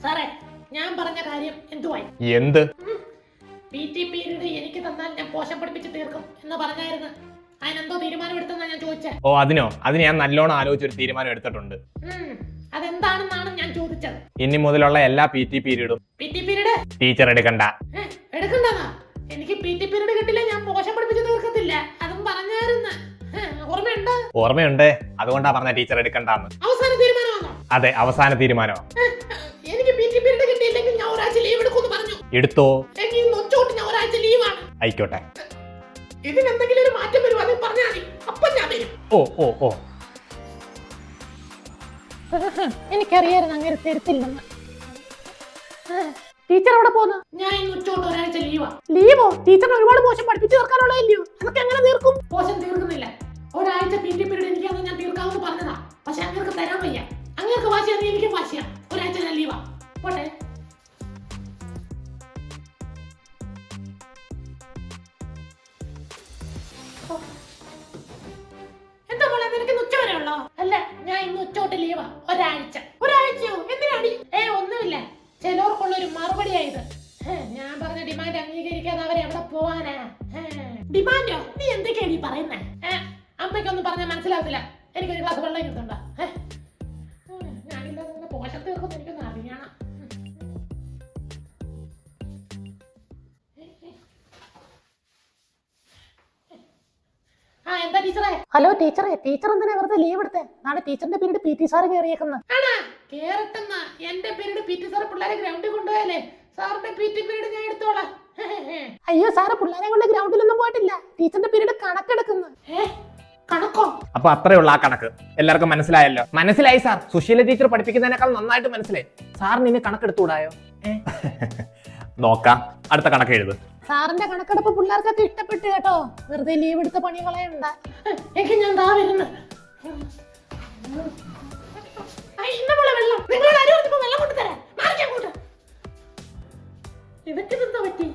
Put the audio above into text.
സാറേ, ഞാൻ പറഞ്ഞ കാര്യം എന്തുവായി? എന്ത്? PT പീരീഡ് എനിക്ക് തന്നാൽ ഞാൻ പോഷൻ പഠിപ്പിച്ച് തീർക്കും എന്ന് പറഞ്ഞായിരുന്നു. അതിനെന്തോ തീരുമാനം എടുത്തെന്നാ ഞാൻ ചോദിച്ചത്. ഓ അതിന് ഞാൻ നല്ലോണം ആലോചിച്ചൊരു തീരുമാനം എടുത്തിട്ടുണ്ട്. അതെന്താണെന്നാണ് ഞാൻ ചോദിച്ചത്. ഇനി മുതലുള്ള എല്ലാ PT പീരീഡും PT പീരീഡ് ടീച്ചർ എടുക്കണ്ട. എടുക്കണ്ടെന്നാ? എനിക്ക് PT പീരീഡ് കിട്ടില്ല, ഞാൻ പോഷൻ പഠിപ്പിച്ച് തീർക്കത്തില്ല. അതും പറഞ്ഞായിരുന്നു. ഓർമ്മയുണ്ട്? ഓർമ്മയുണ്ട്, അതുകൊണ്ടാ പറഞ്ഞ ടീച്ചർ എടുക്കണ്ടെന്ന്. അവസാന തീരുമാനമാണോ? അതെ, അവസാന തീരുമാനമോ. എനിക്ക് PT പീരീഡ് കിട്ടിയില്ലെങ്കിൽ ഞാൻ ഒരാഴ്ച ലീവ് എടുക്കുമെന്ന് പറഞ്ഞു. എടുത്തോ? എങ്കിൽ നൊച്ചോട്ട് ഞാൻ ഒരാഴ്ച ലീവാണ്. ആയിക്കോട്ടെ. ഇതിനെന്തെങ്കിലും ഒരു മാറ്റം വരും, അത് പറഞ്ഞാൽ മതി, അപ്പം ഞാൻ വരും. ഓ എനിക്കറിയായിരുന്നു അങ്ങനെ തരത്തില്ലെന്ന്. ടീച്ചർ എവിടെ പോന്നു? ഞാൻ ഇന്ന് ഉച്ചോട്ട് ഒരാഴ്ച ലീവാ. ലീവോ? ടീച്ചറിന് ഒരുപാട് പോഷൻ പഠിപ്പിച്ചു തീർക്കാനുള്ളതല്ലയോ? അതൊക്കെ എങ്ങനെ തീർക്കും? പോഷൻ തീർക്കുന്നില്ല. ഒരാഴ്ച PT പീരീഡ് എനിക്കാന്ന് ഞാൻ തീർക്കാമെന്ന് പറഞ്ഞതാ. പക്ഷെ അങ്ങനെ തരാൻ വയ്യ. അങ്ങനെ വാശിയാണ്, എനിക്ക് വാശിയാ. ഒരാഴ്ച ഞാൻ ലീവാ. പോട്ടെ. എന്താ പോലെ നിനക്ക് ഉച്ച വരെ ഉള്ളോ? അല്ല, ഞാൻ ഇന്ന് ഉച്ചോട്ട് ലീവാ. ഒരാഴ്ചയോ? എന്തിനാടി? ഒന്നുമില്ല, ചിലവർക്കുള്ള ഒരു മറുപടിയായത്. ഞാൻ പറഞ്ഞ ഡിമാൻഡ് അംഗീകരിക്കാതെ അവരെ എവിടെ പോവാനാ? ഡിമാൻഡോ? നീ എന്തൊക്കെയാണ് ഈ പറയുന്നേ? അമ്മയ്ക്കൊന്നും പറഞ്ഞാൽ മനസ്സിലാവത്തില്ല. എനിക്കൊരു ഗ്ലാസ് വെള്ളം കിട്ടുന്നുണ്ടോ? ഞാനില്ലാതെ നിന്നെ പോഷൻ തീർക്കുമെന്ന് എനിക്കൊന്ന് അറിയണം. എന്താ ടീച്ചറെ? ഹലോ ടീച്ചറെ, ടീച്ചർ എന്തിനാ വെറുതെ ലീവ് എടുത്തേ? നാളെ ടീച്ചറിന്റെ പീരീഡ് PT സാർ കയറിയേക്കുന്ന. കേറട്ടെന്നാ? എന്റെ പീരീഡ് PT സാർ പിള്ളേരെ ഗ്രൗണ്ടിൽ കൊണ്ടുപോയാലേ സാറിന്റെ PT പീരീഡ് ഞാൻ എടുത്തോളാം. അയ്യോ സാറ് പിള്ളേരെ കൊണ്ട് ഗ്രൗണ്ടിലൊന്നും പോയിട്ടില്ല. ടീച്ചറിന്റെ പീരീഡ് കണക്കെടുക്കുന്നു. കണക്കോ? അപ്പൊ അത്രയുള്ള ആ കണക്ക് എല്ലാവർക്കും മനസ്സിലായല്ലോ? മനസ്സിലായി സാർ. സുശീല ടീച്ചർ പഠിപ്പിക്കുന്നതിനേക്കാൾ നന്നായിട്ട് മനസ്സിലായി. സാറിന് ഇനി കണക്കെടുത്തുകൂടായോ? നോക്കാം, അടുത്ത കണക്ക് എഴുത്. സാറിന്റെ കണക്കെടുപ്പ് പിള്ളേർക്കൊക്കെ ഇഷ്ടപ്പെട്ടു കേട്ടോ. വെറുതെ ലീവ് എടുത്ത പണി കളയണ്ട. എനിക്ക് ഞാൻ ദാ വരുന്നു. വെള്ളം നിങ്ങളോട് ആരും വെള്ളം കൊണ്ടുതരാം. ഇതൊക്കെ എന്താ പറ്റി?